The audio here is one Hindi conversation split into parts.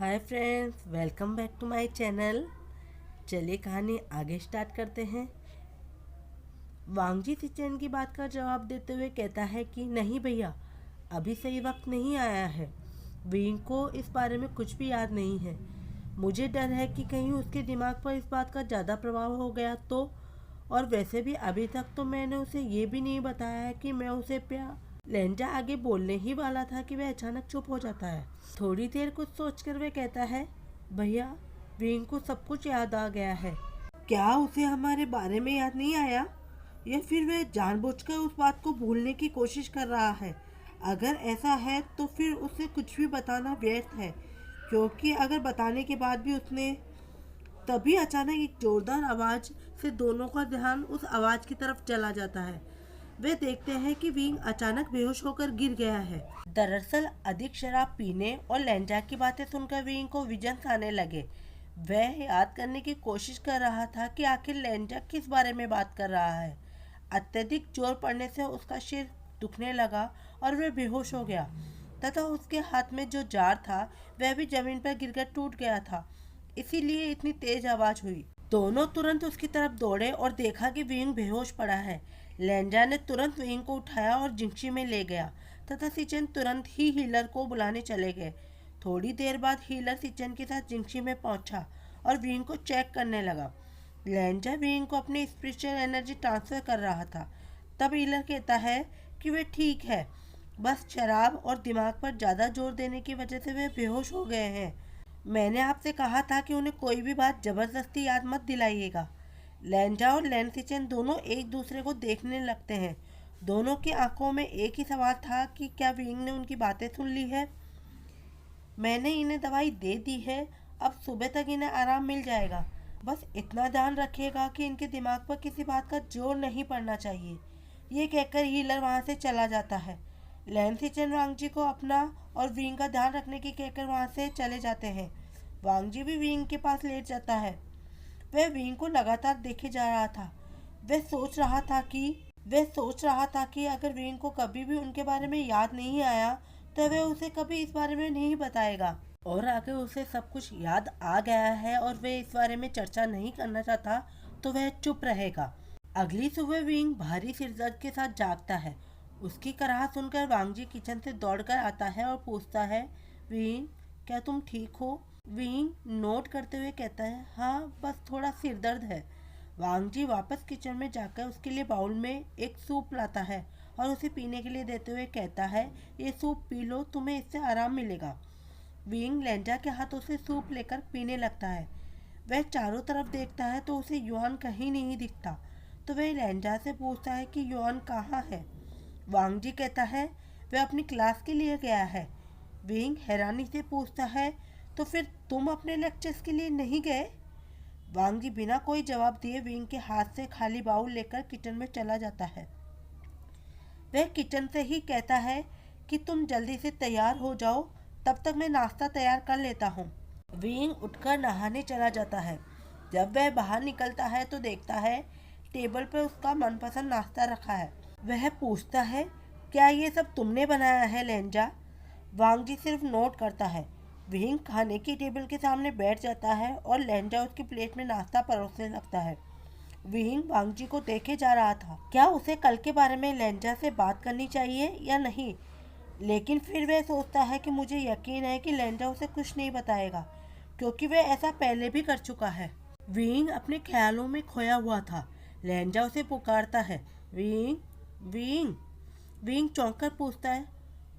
Hi friends, welcome back to my channel. चलिए कहानी आगे स्टार्ट करते हैं। वांगजी सिचेन की बात का जवाब देते हुए कहता है कि नहीं भैया, अभी सही वक्त नहीं आया है। विंग को इस बारे में कुछ भी याद नहीं है। मुझे डर है कि कहीं उसके दिमाग पर इस बात का ज़्यादा प्रभाव हो गया तो। और वैसे भी अभी तक तो मैंने उसे ये भी नहीं बताया है कि मैं उसे प्यार। लेंजा आगे बोलने ही वाला था कि वह अचानक चुप हो जाता है। थोड़ी देर कुछ सोचकर वह कहता है, भैया, विंग को सब कुछ याद आ गया है। क्या उसे हमारे बारे में याद नहीं आया, या फिर वह जानबूझकर उस बात को भूलने की कोशिश कर रहा है? अगर ऐसा है तो फिर उसे कुछ भी बताना व्यर्थ है, क्योंकि अगर बताने के बाद भी उसने। तभी अचानक एक जोरदार आवाज से दोनों का ध्यान उस आवाज की तरफ चला जाता है। वे देखते हैं कि विंग अचानक बेहोश होकर गिर गया है। दरअसल अधिक शराब पीने और लेंजा की बातें सुनकर विंग को विजन्स आने लगे। वह याद करने की कोशिश कर रहा था कि आखिर लेंजा किस बारे में बात कर रहा है। अत्यधिक जोर पड़ने से उसका सिर दुखने लगा और वह बेहोश हो गया तथा उसके हाथ में जो जार था वह भी जमीन पर गिरकर टूट गया था। इसीलिए इतनी तेज आवाज हुई। दोनों तुरंत उसकी तरफ दौड़े और देखा कि विंग बेहोश पड़ा है। लेंजा ने तुरंत विंग को उठाया और जिंक्शी में ले गया तथा सिचन तुरंत ही हीलर को बुलाने चले गए। थोड़ी देर बाद हीलर सिचन के साथ जिंक्शी में पहुंचा और विंग को चेक करने लगा। लेंजा विंग को अपनी स्पिरिचुअल एनर्जी ट्रांसफर कर रहा था। तब हीलर कहता है कि वे ठीक है, बस शराब और दिमाग पर ज़्यादा जोर देने की वजह से वे बेहोश हो गए हैं। मैंने आपसे कहा था कि उन्हें कोई भी बात जबरदस्ती याद मत दिलाइएगा। लेंजा और लेंसिचन दोनों एक दूसरे को देखने लगते हैं। दोनों की आंखों में एक ही सवाल था कि क्या विंग ने उनकी बातें सुन ली है। मैंने इन्हें दवाई दे दी है, अब सुबह तक इन्हें आराम मिल जाएगा। बस इतना ध्यान रखिएगा कि इनके दिमाग पर किसी बात का जोर नहीं पड़ना चाहिए। ये कहकर हीलर वहाँ से चला जाता है। लेंसिचन वांगजी को अपना और विंग का ध्यान रखने की कहकर वहाँ से चले जाते हैं। वांगजी भी विंग के पास लेट जाता है। वह विंग को लगातार देखे जा रहा था। वह सोच रहा था कि अगर विंग को कभी भी उनके बारे में याद नहीं आया तो वह उसे कभी इस बारे में नहीं बताएगा, और अगर उसे सब कुछ याद आ गया है और वह इस बारे में चर्चा नहीं करना चाहता तो वह चुप रहेगा। अगली सुबह विंग भारी सिरदर्द के साथ जागता है। उसकी कराहत सुनकर वांगजी किचन से दौड़कर आता है और पूछता है, विंग, क्या तुम ठीक हो? विंग नोट करते हुए कहता है, हाँ, बस थोड़ा सिर दर्द है। वांगजी वापस किचन में जाकर उसके लिए बाउल में एक सूप लाता है और उसे पीने के लिए देते हुए कहता है, ये सूप पी लो, तुम्हें इससे आराम मिलेगा। विंग लेंजा के हाथों से सूप लेकर पीने लगता है। वह चारों तरफ देखता है तो उसे युआन कहीं नहीं दिखता। तो वह लेंजा से पूछता है कि युआन कहाँ है। वांगजी कहता है, वह अपनी क्लास के लिए गया है। विंग हैरानी से पूछता है, तो फिर तुम अपने लेक्चर्स के लिए नहीं गए? वांगजी बिना कोई जवाब दिए विंग के हाथ से खाली बाउल लेकर किचन में चला जाता है। वह किचन से ही कहता है कि तुम जल्दी से तैयार हो जाओ, तब तक मैं नाश्ता तैयार कर लेता हूँ। विंग उठकर नहाने चला जाता है। जब वह बाहर निकलता है तो देखता है टेबल पर उसका मनपसंद नाश्ता रखा है। वह पूछता है, क्या ये सब तुमने बनाया है लेंजा? वांगजी सिर्फ नोट करता है। विंग खाने की टेबल के सामने बैठ जाता है और लेंजा उसकी प्लेट में नाश्ता परोसने लगता है। विंग वांगजी को देखे जा रहा था। क्या उसे कल के बारे में लेंजा से बात करनी चाहिए या नहीं, लेकिन फिर वह सोचता है कि मुझे यकीन है कि लेंजा उसे कुछ नहीं बताएगा, क्योंकि वह ऐसा पहले भी कर चुका है। विंग अपने ख्यालों में खोया हुआ था। लेंजा उसे पुकारता है, विंग, विंग। विंग चौंक कर पूछता है,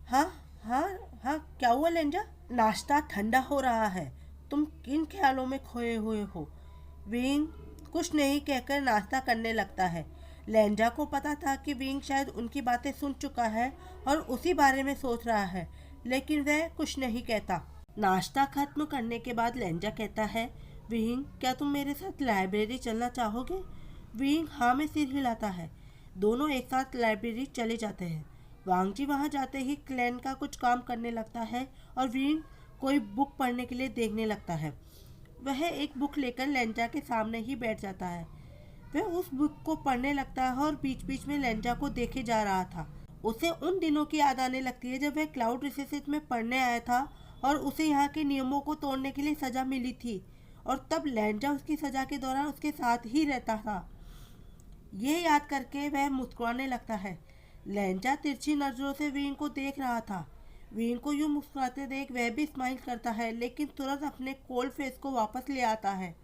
हाँ हाँ हाँ, क्या हुआ लेंजा? नाश्ता ठंडा हो रहा है, तुम किन ख्यालों में खोए हुए हो? विंग कुछ नहीं कहकर नाश्ता करने लगता है। लेंजा को पता था कि विंग शायद उनकी बातें सुन चुका है और उसी बारे में सोच रहा है, लेकिन वह कुछ नहीं कहता। नाश्ता खत्म करने के बाद लेंजा कहता है, विंग, क्या तुम मेरे साथ लाइब्रेरी चलना चाहोगे? विंग हाँ में सिर हिलाता है। दोनों एक साथ लाइब्रेरी चले जाते हैं। वांगजी वहां जाते ही क्लैन का कुछ काम करने लगता है और विंग कोई बुक पढ़ने के लिए देखने लगता है। वह एक बुक लेकर लेंजा के सामने ही बैठ जाता है। वह उस बुक को पढ़ने लगता है और बीच बीच में लेंजा को देखे जा रहा था। उसे उन दिनों की याद आने लगती है जब वह क्लाउड रिसेसेस में पढ़ने आया था और उसे यहाँ के नियमों को तोड़ने के लिए सजा मिली थी, और तब लैंजा उसकी सजा के दौरान उसके साथ ही रहता था। ये याद करके वह मुस्कुराने लगता है। लैंजा तिरछी नजरों से वीन को देख रहा था। वीन को यूं मुस्कुराते देख वह भी स्माइल करता है, लेकिन तुरंत अपने कोल्ड फेस को वापस ले आता है।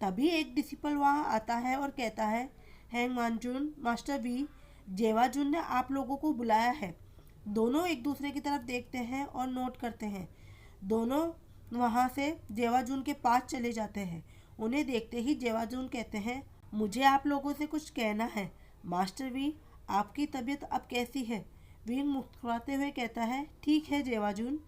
तभी एक डिसिपल वहाँ आता है और कहता है, हैंग मानजुन, मास्टर वी, जेवाजुन ने आप लोगों को बुलाया है। दोनों एक दूसरे की तरफ देखते हैं और नोट करते हैं। दोनों वहाँ से जेवाजुन के पास चले जाते हैं। उन्हें देखते ही जेवाजुन कहते हैं, मुझे आप लोगों से कुछ कहना है। मास्टर वी, आपकी तबीयत अब कैसी है? विंग मुस्कुराते हुए कहता है, ठीक है जेवाजुन।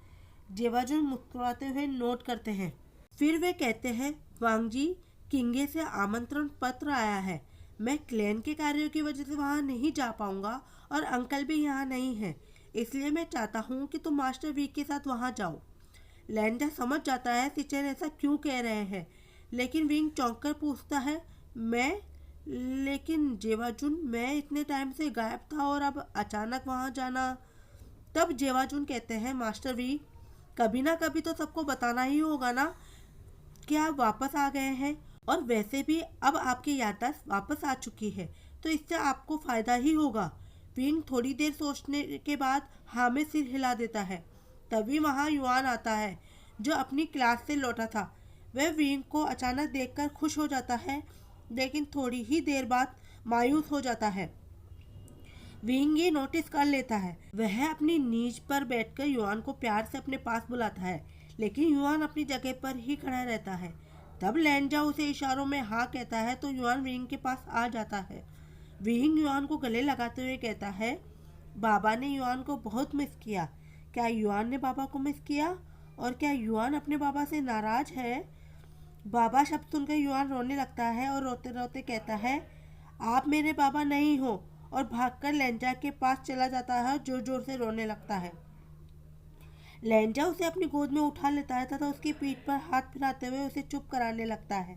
जेवाजुन मुस्कुराते हुए नोट करते हैं। फिर वे कहते हैं, वांग जी, किंगे से आमंत्रण पत्र आया है। मैं क्लैन के कार्यों की वजह से वहाँ नहीं जा पाऊंगा और अंकल भी यहाँ नहीं है, इसलिए मैं चाहता हूँ कि तुम मास्टर वी के साथ वहाँ जाओ। लैंडा समझ जाता है सिचेन ऐसा क्यों कह रहे हैं, लेकिन विंग चौंक कर पूछता है, मैं? लेकिन जेवाजुन, मैं इतने टाइम से गायब था और अब अचानक वहाँ जाना। तब जेवाजुन कहते हैं, मास्टर वी, कभी ना कभी तो सबको बताना ही होगा ना कि आप वापस आ गए हैं, और वैसे भी अब आपकी याददाश्त वापस आ चुकी है, तो इससे आपको फायदा ही होगा। विंग थोड़ी देर सोचने के बाद हाँ में सिर हिला देता है। तभी वहाँ युआन आता है, जो अपनी क्लास से लौटा था। वह विंग को अचानक देखकर खुश हो जाता है, लेकिन थोड़ी ही देर बाद मायूस हो जाता है। विंग ये नोटिस कर लेता है। वह अपनी नीज पर बैठकर युआन को प्यार से अपने पास बुलाता है, लेकिन युआन अपनी जगह पर ही खड़ा रहता है। तब लैंजा उसे इशारों में हाँ कहता है तो युआन विंग के पास आ जाता है। विंग युआन को गले लगाते हुए कहता है, बाबा ने युआन को बहुत मिस किया। क्या युआन ने बाबा को मिस किया? और क्या युआन अपने बाबा से नाराज है? बाबा शब्द सुनकर युआन रोने लगता है और रोते रोते कहता है, आप मेरे बाबा नहीं हो, और भागकर लैंजा के पास चला जाता है, जोर जोर से रोने लगता है। लैंजा उसे अपनी गोद में उठा लेता है तथा उसकी पीठ पर हाथ फिराते हुए उसे चुप कराने लगता है।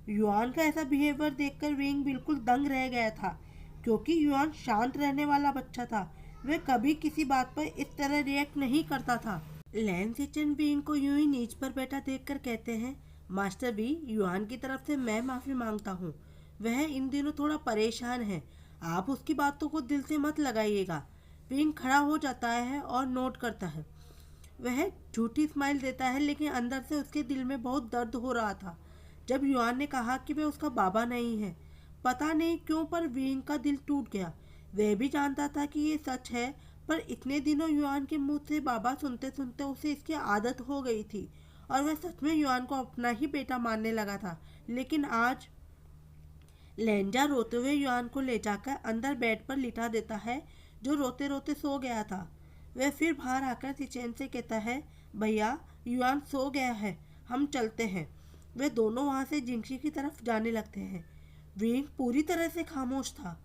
युआन का ऐसा बिहेवियर देखकर विंग बिल्कुल दंग रह गया था, क्योंकि युआन शांत रहने वाला बच्चा था। वह कभी किसी बात पर इस तरह रिएक्ट नहीं करता था। लैन सिचन विंग को यूं ही नीच पर बैठा देखकर कहते हैं, मास्टर वी, युआन की तरफ से मैं माफ़ी मांगता हूँ। वह इन दिनों थोड़ा परेशान है, आप उसकी बातों को दिल से मत लगाइएगा। विंग खड़ा हो जाता है और नोट करता है। वह झूठी स्माइल देता है, लेकिन अंदर से उसके दिल में बहुत दर्द हो रहा था जब युआन ने कहा कि वह उसका बाबा नहीं है। पता नहीं क्यों, पर विंग का दिल टूट गया। वह भी जानता था कि ये सच है, पर इतने दिनों युआन के मुंह से बाबा सुनते सुनते उसे इसकी आदत हो गई थी और वह सच में युआन को अपना ही बेटा मानने लगा था। लेकिन आज लैंजा रोते हुए युआन को ले जाकर अंदर बेड पर लिटा देता है, जो रोते रोते सो गया था। वह फिर बाहर आकर सिचेन से कहता है, भैया, युआन सो गया है, हम चलते हैं। वे दोनों वहाँ से जिंगशी की तरफ जाने लगते हैं। विंग पूरी तरह से खामोश था।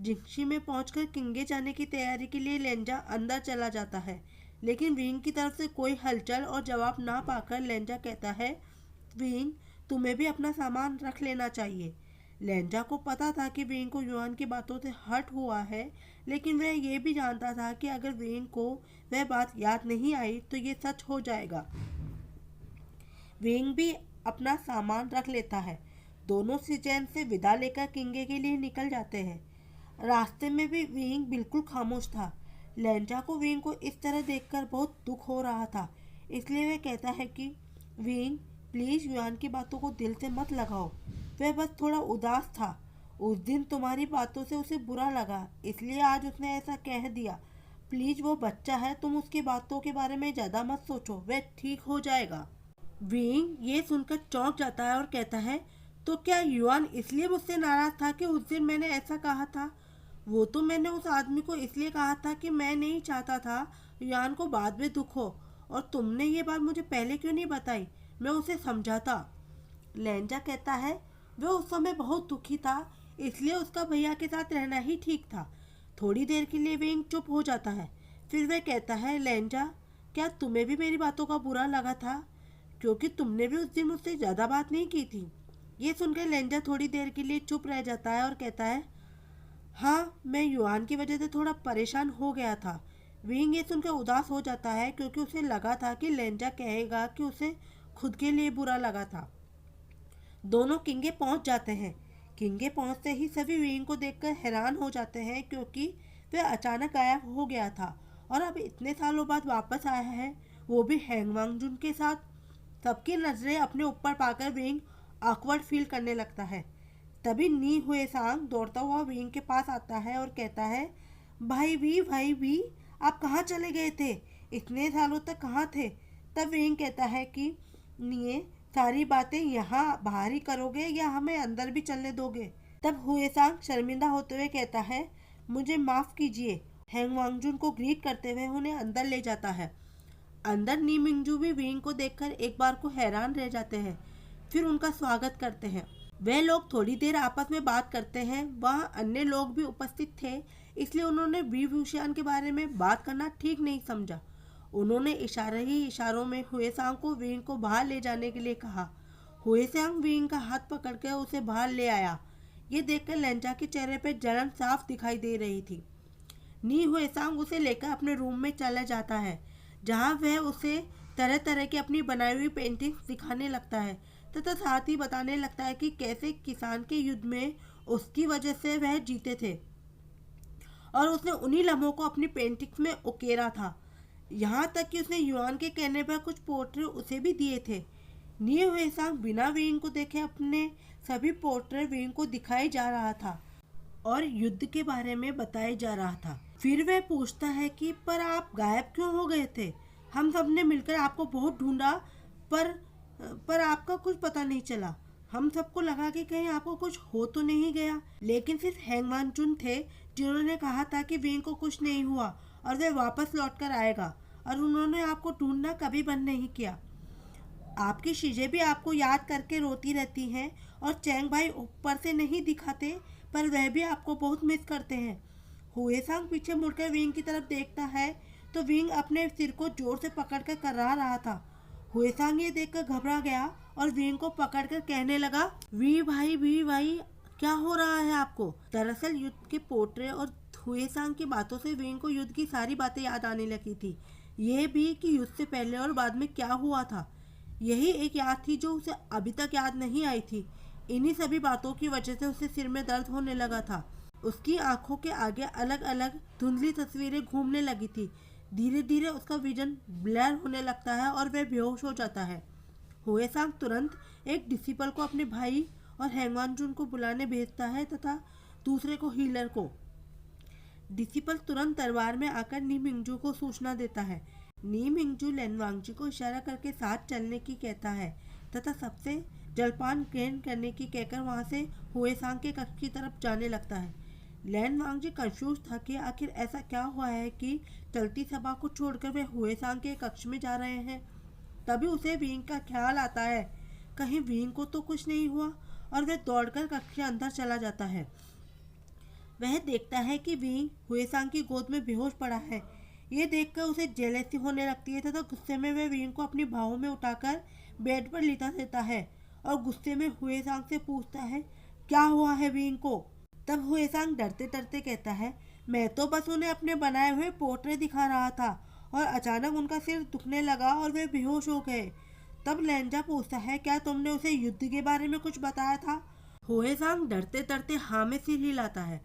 जिंगशी में पहुंचकर किंगे जाने की तैयारी के लिए लैंजा अंदर चला जाता है, लेकिन विंग की तरफ से कोई हलचल और जवाब ना पाकर लैंजा कहता है, विंग, तुम्हें भी अपना सामान रख लेना चाहिए। लैंजा को पता था कि विंग को युआन की बातों से हर्ट हुआ है, लेकिन वह ये भी जानता था कि अगर विंग को वह बात याद नहीं आई तो ये सच हो जाएगा। विंग भी अपना सामान रख लेता है। दोनों सिचेन से विदा लेकर किंगे के लिए निकल जाते हैं। रास्ते में भी विंग बिल्कुल खामोश था। लैंजा को विंग को इस तरह देखकर बहुत दुख हो रहा था, इसलिए वह कहता है कि विंग, प्लीज युआन की बातों को दिल से मत लगाओ। वह बस थोड़ा उदास था। उस दिन तुम्हारी बातों से उसे बुरा लगा, इसलिए आज उसने ऐसा कह दिया। प्लीज, वो बच्चा है, तुम उसकी बातों के बारे में ज्यादा मत सोचो, वह ठीक हो जाएगा। विंग ये सुनकर चौंक जाता है और कहता है, तो क्या युआन इसलिए मुझसे नाराज था कि उस दिन मैंने ऐसा कहा था? वो तो मैंने उस आदमी को इसलिए कहा था कि मैं नहीं चाहता था युआन को बाद में दुख हो, और तुमने ये बात मुझे पहले क्यों नहीं बताई? मैं उसे समझाता। लैंजा कहता है, वह उस समय बहुत दुखी था, इसलिए उसका भैया के साथ रहना ही ठीक था। थोड़ी देर के लिए विंग चुप हो जाता है। फिर वह कहता है, लैंजा, क्या तुम्हें भी मेरी बातों का बुरा लगा था? क्योंकि तुमने भी उस दिन मुझसे ज़्यादा बात नहीं की थी। ये सुनकर लैंजा थोड़ी देर के लिए चुप रह जाता है और कहता है, हाँ, मैं युआन की वजह से थोड़ा परेशान हो गया था। विंग ये सुनकर उदास हो जाता है क्योंकि उसे लगा था कि लेंजा कहेगा कि उसे खुद के लिए बुरा लगा था। दोनों किंगे पहुंच जाते हैं। किंगे पहुंचते ही सभी विंग को देखकर हैरान हो जाते हैं क्योंकि वह अचानक गायब हो गया था और अब इतने सालों बाद वापस आया है, वो भी हैंग वांगजुन के साथ। सबकी नजरें अपने ऊपर पाकर विंग ऑकवर्ड फील करने लगता है। तभी नी हुए सांग दौड़ता हुआ विंग के पास आता है और कहता है, भाई भी आप कहाँ चले गए थे? इतने सालों तक कहाँ थे? तब विंग कहता है कि निये, सारी बातें यहाँ बाहर ही करोगे या हमें अंदर भी चलने दोगे? तब हुए सांग शर्मिंदा होते हुए कहता है, मुझे माफ कीजिए। हैंग वांगजुन को ग्रीट करते हुए उन्हें अंदर ले जाता है। अंदर नी मिंगजू भी विंग को देखकर एक बार को हैरान रह जाते हैं, फिर उनका स्वागत करते हैं। वे लोग थोड़ी देर आपस में बात करते हैं। वहाँ अन्य लोग भी उपस्थित थे, इसलिए उन्होंने वी वुशियान के बारे में बात करना ठीक नहीं समझा। उन्होंने इशारों में हुए सांग को विंग को बाहर ले जाने के लिए कहा। हुए सांग विंग का हाथ पकड़कर उसे बाहर ले आया। ये देखकर लेंजा के चेहरे पर जलन साफ दिखाई दे रही थी। नी हुए सांग उसे लेकर अपने रूम में चला जाता है, जहाँ वह उसे तरह तरह की अपनी बनाई हुई पेंटिंग्स दिखाने लगता है तथा साथ ही बताने लगता है कि कैसे किसान के युद्ध में उसकी वजह से वह जीते थे और उसने उन्हीं लम्हों को अपनी पेंटिंग्स में उकेरा था। यहाँ तक कि उसने युआन के कहने पर कुछ पोर्ट्रेट उसे भी दिए थे। नी हुए सांग बिना विंग को देखे अपने सभी पोर्ट्रेट विंग को दिखाई जा रहा था और युद्ध के बारे में बताया जा रहा था। फिर वह पूछता है कि पर आप गायब क्यों हो गए थे? हम सब ने मिलकर आपको बहुत ढूंढा, पर आपका कुछ पता नहीं चला। हम सबको लगा कि कहीं आपको कुछ हो तो नहीं गया, लेकिन सिर्फ हैंग वांगजुन थे जिन्होंने कहा था कि विंग को कुछ नहीं हुआ और वह वापस लौट कर आएगा, और उन्होंने आपको ढूंढना कभी बंद नहीं किया। आपकी चीजें भी आपको याद करके रोती रहती हैं और चैंग भाई ऊपर से नहीं दिखाते, पर वह भी आपको बहुत मिस करते हैं। हुए सांग पीछे मुड़कर विंग की तरफ देखता है तो विंग अपने सिर को जोर से पकड़कर कर्रा रहा था। हुए सांग ये देखकर घबरा गया और विंग को पकड़कर कहने लगा, वी भाई क्या हो रहा है आपको? दरअसल युद्ध के पोर्ट्रेट और हुए सांग की बातों से विंग को युद्ध की सारी बातें याद आने लगी थी। यह भी कि युद्ध से पहले और बाद में क्या हुआ था। यही एक याद थी जो उसे अभी तक याद नहीं आई थी। इन्हीं सभी बातों की वजह से उसे सिर में दर्द होने लगा था। उसकी आंखों के आगे अलग अलग धुंधली तस्वीरें घूमने लगी थी। धीरे धीरे उसका विजन ब्लर होने लगता है और वह बेहोश हो जाता है। हुए सांग तुरंत एक डिसिपल को अपने भाई और हैंग वांगजुन को बुलाने भेजता है तथा दूसरे को हीलर को। डिसिपल तुरंत दरबार में आकर नी मिंगजू को सूचना देता है। नी मिंगजू लैन वांगजी को इशारा करके साथ चलने की कहता है तथा सबसे जलपान ग्रहण करने की कहकर वहां से हुए सांग के कक्ष की तरफ जाने लगता है। लैन वांगजी कंफ्यूज था कि आखिर ऐसा क्या हुआ है कि चलती सभा को छोड़कर वे हुए सांग के कक्ष में जा रहे हैं। तभी उसे विंग का ख्याल आता है, कहीं विंग को तो कुछ नहीं हुआ, और वह दौड़कर कक्ष के अंदर चला जाता है। वह देखता है कि विंग हुए सांग की गोद में बेहोश पड़ा है। ये देखकर उसे जेलसी होने लगती है तथा गुस्से में वह विंग को अपनी बाहों में उठाकर बेड पर लिटा देता है और गुस्से में हुए सांग से पूछता है, क्या हुआ है विंग को? तब हुए सांग डरते डरते कहता है, मैं तो बस उन्हें अपने बनाए हुए पोर्ट्रेट दिखा रहा था और अचानक उनका सिर दुखने लगा और वे बेहोश हो गए। तब लेंजा पूछता है, क्या तुमने उसे युद्ध के बारे में कुछ बताया था? हुए सांग डरते डरते हाँ में सिर हिलाता है।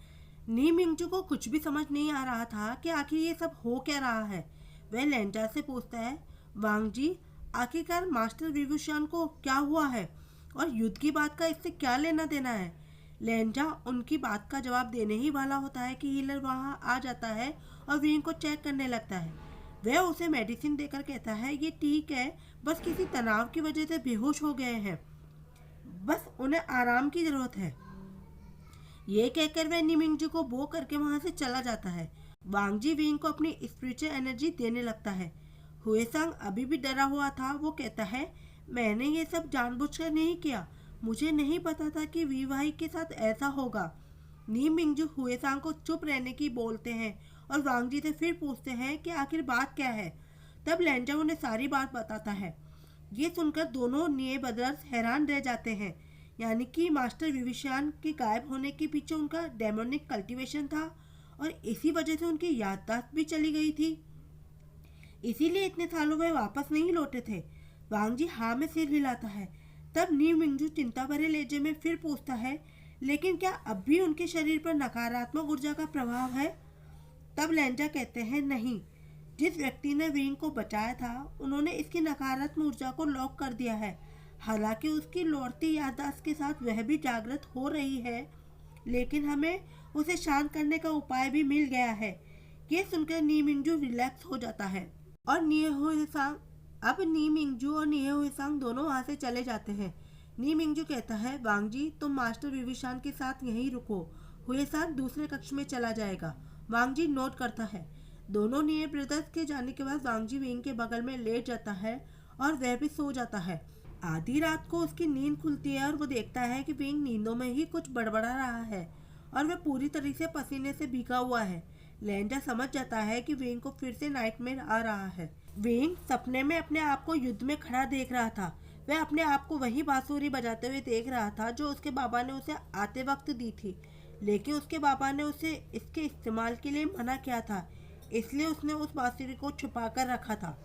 नी मिंगजू को कुछ भी समझ नहीं आ रहा था कि आखिर ये सब हो क्या रहा है। वह लेंजा से पूछता है, वांग जी, आखिरकार मास्टर विभूषण को क्या हुआ है और युद्ध की बात का इससे क्या लेना देना है? लेंजा उनकी बात का जवाब देने ही वाला होता है कि हीलर वहां आ जाता है और विंग को चेक करने लगता है। वह उसे मेडिसिन देकर कहता है, ये ठीक है, बस किसी तनाव की वजह से बेहोश हो गए हैं, बस उन्हें आराम की जरूरत है। ये कहकर वह निमिंगजू को बो करके वहां से चला जाता है। वांगजी विंग को अपनी स्पिरिचुअल एनर्जी देने लगता है। हुए सांग अभी भी डरा हुआ था। वो कहता है, मैंने ये सब जानबूझकर नहीं किया, मुझे नहीं पता था कि वीवाई के साथ ऐसा होगा। नी मिंगजू हुए सांग को चुप रहने की बोलते हैं और वांगजी से फिर पूछते हैं कि आखिर बात क्या है। तब लेंजा उन्हें सारी बात बताता है। ये सुनकर दोनों निये ब्रदर्स हैरान रह जाते हैं, यानी कि मास्टर विभीषण के गायब होने के पीछे उनका डेमोनिक कल्टीवेशन था और इसी वजह से उनकी याददाश्त भी चली गई थी। इसीलिए इतने सालों में वापस नहीं लौटे थे। वांग जी हाँ में सिर हिलाता है। तब नी मिंगजू चिंता भरे लहजे में फिर पूछता है, लेकिन क्या अब भी उनके शरीर पर नकारात्मक ऊर्जा का प्रभाव है? तब लेंजा कहते हैं, नहीं। जिस व्यक्ति ने विंग को बचाया था उन्होंने इसकी नकारात्मक ऊर्जा को लॉक कर दिया है। हालांकि उसकी लौटती याददाश्त के साथ वह भी जागृत हो रही है, लेकिन हमें उसे शांत करने का उपाय भी मिल गया है। ये सुनकर नी मिंगजू रिलैक्स हो जाता है और अब नी मिंगजू और निये हुएसांग दोनों वहाँ से चले जाते हैं। नी मिंगजू कहता है, वांग जी तुम मास्टर विविशान के साथ यहीं रुको, हुएसांग दूसरे कक्ष में चला जाएगा। वांग जी नोट करता है। दोनों निये ब्रदर्स के जाने के बाद वांग जी विंग के बगल में लेट जाता है और वह भी सो जाता है। आधी रात को उसकी नींद खुलती है और वो देखता है कि विंग नींदों में ही कुछ बड़बड़ा रहा है और वह पूरी तरह से पसीने से भीगा हुआ है। लेंजा समझ जाता है कि विंग को फिर से नाइटमेयर आ रहा है। विंग सपने में अपने आप को युद्ध में खड़ा देख रहा था। वह अपने आप को वही बांसुरी बजाते हुए देख रहा था जो उसके बाबा ने उसे आते वक्त दी थी, लेकिन उसके बाबा ने उसे इसके इस्तेमाल के लिए मना किया था, इसलिए उसने उस बांसुरी को छुपा कर रखा था।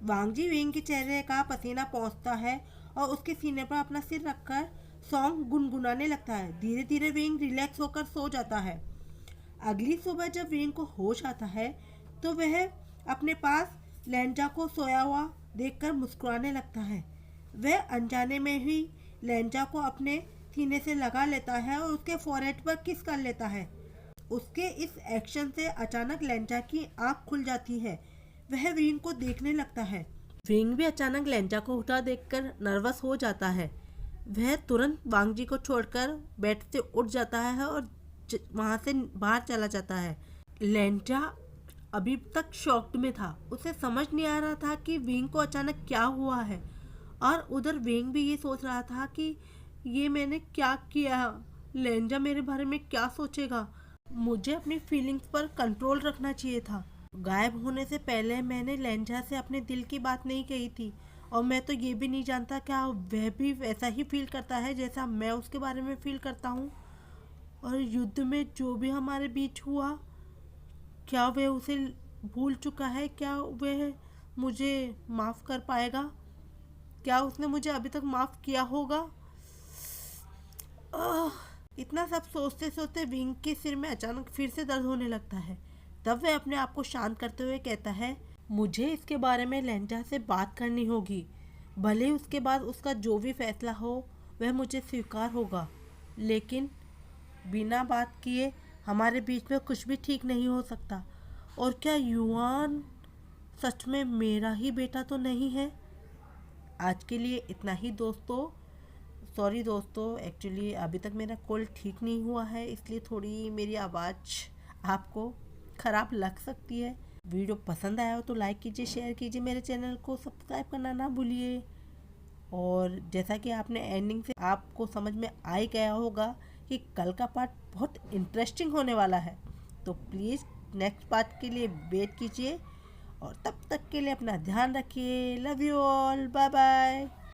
वांग जी विंग के चेहरे का पसीना पहुंचता है और उसके सीने पर अपना सिर रखकर सॉन्ग गुनगुनाने लगता है। धीरे धीरे विंग रिलैक्स होकर सो जाता है। अगली सुबह जब विंग को होश आता है तो वह अपने पास लेंजा को सोया हुआ देखकर मुस्कुराने लगता है। वह अनजाने में ही लेंजा को अपने सीने से लगा लेता है और उसके फोरहेड पर किस कर लेता है। उसके इस एक्शन से अचानक लेंजा की आंख खुल जाती है। वह विंग को देखने लगता है। विंग भी अचानक लेंजा को उठा देखकर नर्वस हो जाता है। वह तुरंत वांग जी को छोड़कर बेड से उठ जाता है और वहाँ से बाहर चला जाता है। लेंजा अभी तक शॉक्ड में था। उसे समझ नहीं आ रहा था कि विंग को अचानक क्या हुआ है, और उधर विंग भी ये सोच रहा था कि ये मैंने क्या किया, लेंजा मेरे बारे में क्या सोचेगा। मुझे अपनी फीलिंग्स पर कंट्रोल रखना चाहिए था। गायब होने से पहले मैंने लेंजा से अपने दिल की बात नहीं कही थी, और मैं तो ये भी नहीं जानता क्या वह भी वैसा ही फील करता है जैसा मैं उसके बारे में फील करता हूँ। और युद्ध में जो भी हमारे बीच हुआ, क्या वह उसे भूल चुका है? क्या वह मुझे माफ़ कर पाएगा? क्या उसने मुझे अभी तक माफ़ किया होगा? इतना सब सोचते सोचते विंग के सिर में अचानक फिर से दर्द होने लगता है। तब वह अपने आप को शांत करते हुए कहता है, मुझे इसके बारे में लेंजा से बात करनी होगी। भले ही उसके बाद उसका जो भी फैसला हो वह मुझे स्वीकार होगा, लेकिन बिना बात किए हमारे बीच में कुछ भी ठीक नहीं हो सकता। और क्या युआन सच में मेरा ही बेटा तो नहीं है? आज के लिए इतना ही दोस्तों। सॉरी दोस्तों, एक्चुअली अभी तक मेरा कोल्ड ठीक नहीं हुआ है, इसलिए थोड़ी मेरी आवाज़ आपको ख़राब लग सकती है। वीडियो पसंद आया हो तो लाइक कीजिए, शेयर कीजिए, मेरे चैनल को सब्सक्राइब करना ना भूलिए। और जैसा कि आपने एंडिंग से आपको समझ में आ ही गया होगा कि कल का पार्ट बहुत इंटरेस्टिंग होने वाला है, तो प्लीज़ नेक्स्ट पार्ट के लिए वेट कीजिए। और तब तक के लिए अपना ध्यान रखिए। Love you all, bye bye.